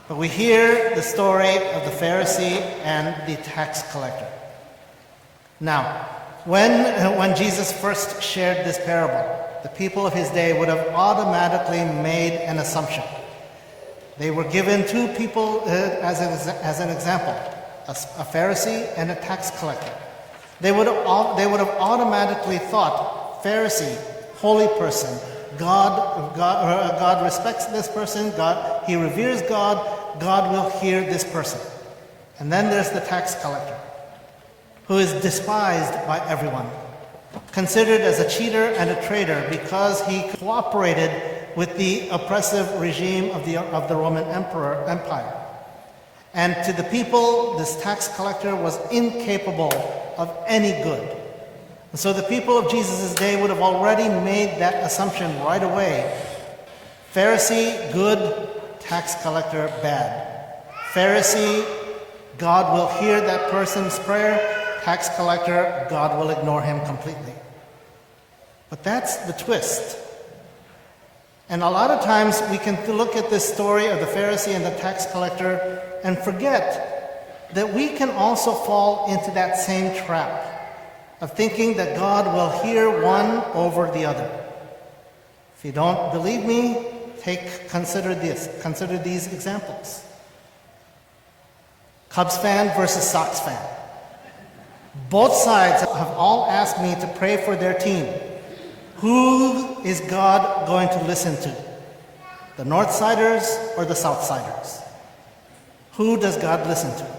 But we hear the story of the Pharisee and the tax collector. Now, when Jesus first shared this parable, the people of his day would have automatically made an assumption. They were given two people as an example, a Pharisee and a tax collector. They would have automatically thought, Pharisee, holy person, God respects this person, he reveres God will hear this person. And then there's the tax collector, who is despised by everyone, considered as a cheater and a traitor because he cooperated with the oppressive regime of the Roman Empire. And to the people, this tax collector was incapable of any good. And so the people of Jesus' day would have already made that assumption right away. Pharisee, good. Tax collector, bad. Pharisee, God will hear that person's prayer. Tax collector, God will ignore him completely. But that's the twist. And a lot of times we can look at this story of the Pharisee and the tax collector and forget that we can also fall into that same trap of thinking that God will hear one over the other. If you don't believe me, consider these examples. Cubs fan versus Sox fan. Both sides have all asked me to pray for their team. Who is God going to listen to? The Northsiders or the Southsiders? Who does God listen to?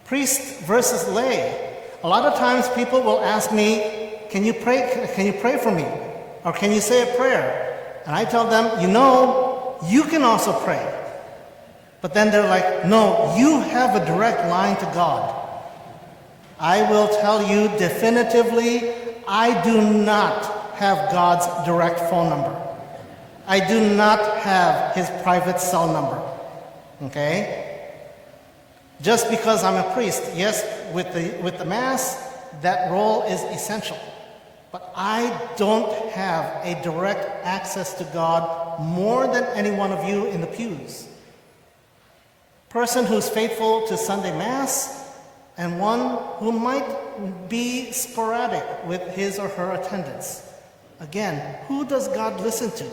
Priest versus lay. A lot of times people will ask me, can you pray for me? Or can you say a prayer? And I tell them, you can also pray. But then they're like, no, you have a direct line to God. I will tell you definitively, I do not have God's direct phone number. I do not have his private cell number. Okay? Just because I'm a priest, yes, with the Mass, that role is essential. But I don't have a direct access to God more than any one of you in the pews. Person who's faithful to Sunday Mass and one who might be sporadic with his or her attendance. Again, who does God listen to?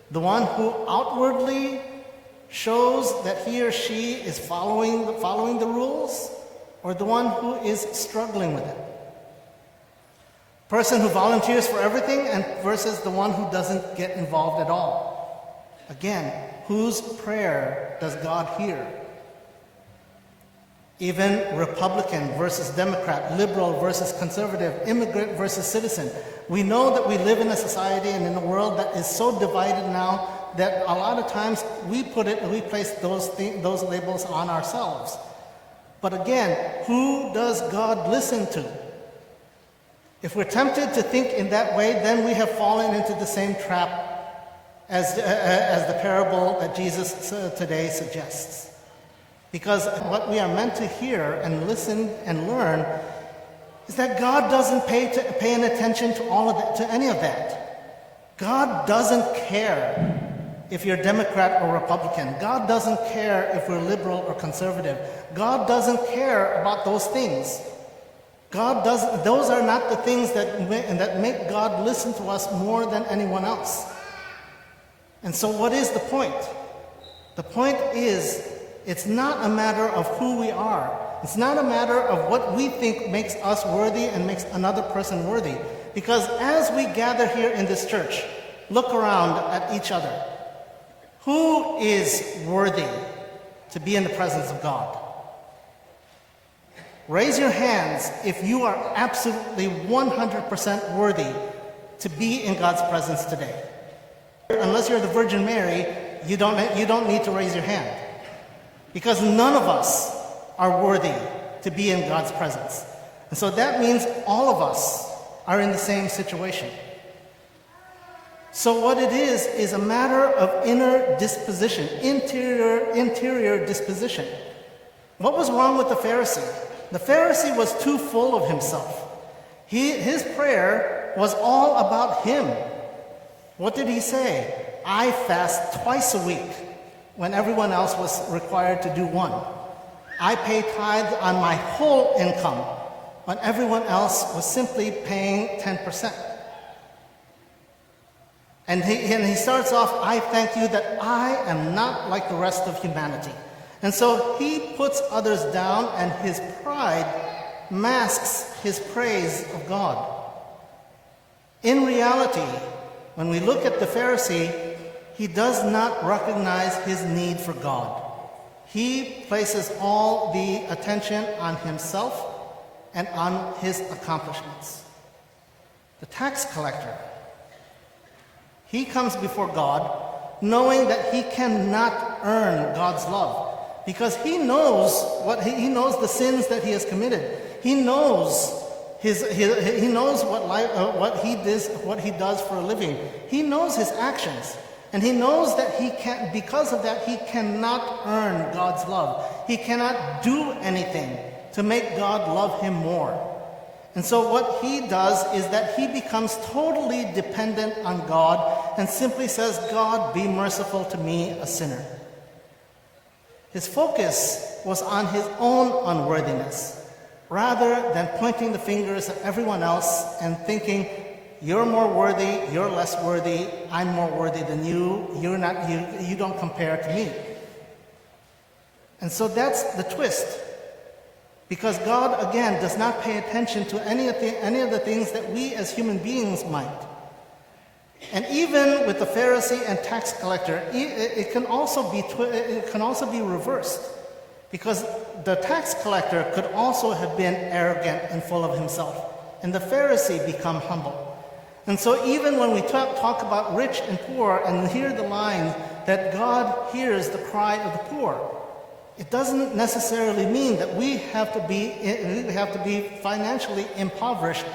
The one who outwardly shows that he or she is following the rules, or the one who is struggling with it? Person who volunteers for everything and versus the one who doesn't get involved at all. Again, whose prayer does God hear? Even Republican versus Democrat, liberal versus conservative, immigrant versus citizen. We know that we live in a society and in a world that is so divided now that a lot of times we place those labels on ourselves. But again, who does God listen to? If we're tempted to think in that way, then we have fallen into the same trap as the parable that Jesus today suggests. Because what we are meant to hear and listen and learn is that God doesn't pay any attention to any of that. God doesn't care if you're Democrat or Republican. God doesn't care if we're liberal or conservative. God doesn't care about those things. Those are not the things that make God listen to us more than anyone else. And so what is the point? The point is, it's not a matter of who we are. It's not a matter of what we think makes us worthy and makes another person worthy. Because as we gather here in this church, look around at each other. Who is worthy to be in the presence of God? Raise your hands if you are absolutely 100% worthy to be in God's presence today. Unless you're the Virgin Mary, you don't need to raise your hand. Because none of us are worthy to be in God's presence. And so that means all of us are in the same situation. So what it is a matter of inner disposition, interior disposition. What was wrong with the Pharisee? The Pharisee was too full of himself. His prayer was all about him. What did he say? I fast twice a week when everyone else was required to do one. I pay tithe on my whole income when everyone else was simply paying 10%. And he starts off, I thank you that I am not like the rest of humanity. And so he puts others down, and his pride masks his praise of God. In reality, when we look at the Pharisee, he does not recognize his need for God. He places all the attention on himself and on his accomplishments. The tax collector, he comes before God knowing that he cannot earn God's love, because he knows he knows the sins that he has committed. He knows he knows what he does for a living. He knows his actions, and he knows that because of that he cannot earn God's love. He cannot do anything to make God love him more. And so what he does is that he becomes totally dependent on God and simply says, God, be merciful to me, a sinner. His focus was on his own unworthiness, rather than pointing the fingers at everyone else and thinking, you're more worthy, you're less worthy, I'm more worthy than you, you don't compare to me. And so that's the twist. Because God, again, does not pay attention to any of the things that we as human beings might. And even with the Pharisee and tax collector, it can also be reversed. Because the tax collector could also have been arrogant and full of himself, and the Pharisee become humble. And so even when we talk about rich and poor and hear the line that God hears the cry of the poor, it doesn't necessarily mean that we have to be financially impoverished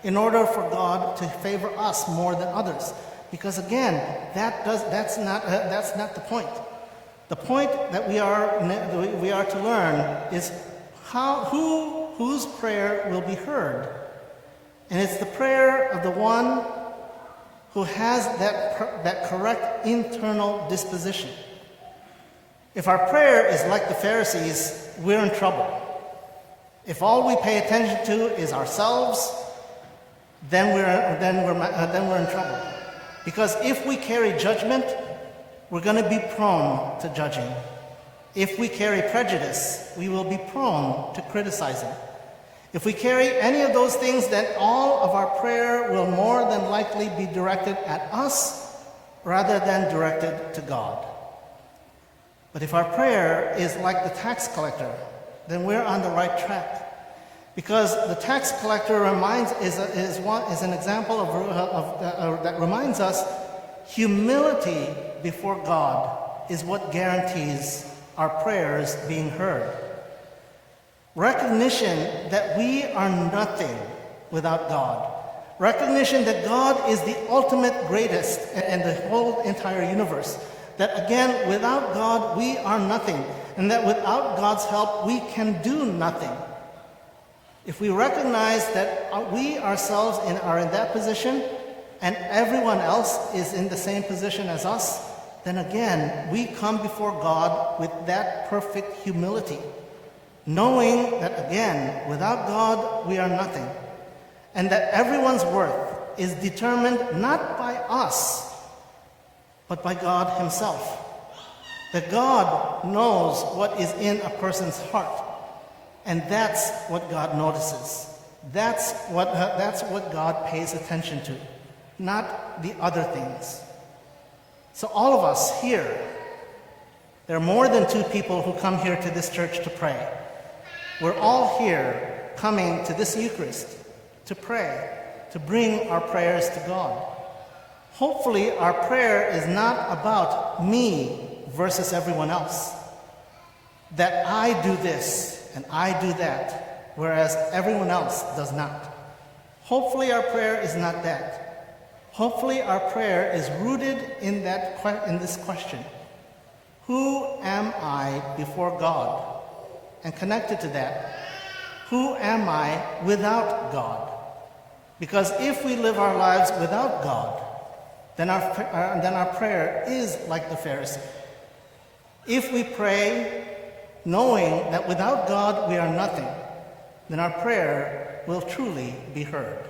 in order for God to favor us more than others. Because again, that's not the point. The point that we are to learn is whose prayer will be heard. And it's the prayer of the one who has that correct internal disposition. If our prayer is like the Pharisees, we're in trouble. If all we pay attention to is ourselves, then we're in trouble. Because if we carry judgment, we're going to be prone to judging. If we carry prejudice, we will be prone to criticizing. If we carry any of those things, then all of our prayer will more than likely be directed at us rather than directed to God. But if our prayer is like the tax collector, then we're on the right track. Because the tax collector is an example that reminds us humility before God is what guarantees our prayers being heard. Recognition that we are nothing without God. Recognition that God is the ultimate greatest in the whole entire universe. That again, without God, we are nothing. And that without God's help, we can do nothing. If we recognize that we ourselves are in that position, and everyone else is in the same position as us, then again, we come before God with that perfect humility. Knowing that again, without God, we are nothing. And that everyone's worth is determined not by us, but by God himself. That God knows what is in a person's heart. And that's what God notices. That's what God pays attention to, not the other things. So all of us here, there are more than 2 people who come here to this church to pray. We're all here coming to this Eucharist to pray, to bring our prayers to God. Hopefully, our prayer is not about me versus everyone else. That I do this and I do that, whereas everyone else does not. Hopefully, our prayer is not that. Hopefully, our prayer is rooted in this question: who am I before God? And connected to that, who am I without God? Because if we live our lives without God, then our prayer is like the Pharisee. If we pray knowing that without God we are nothing, then our prayer will truly be heard.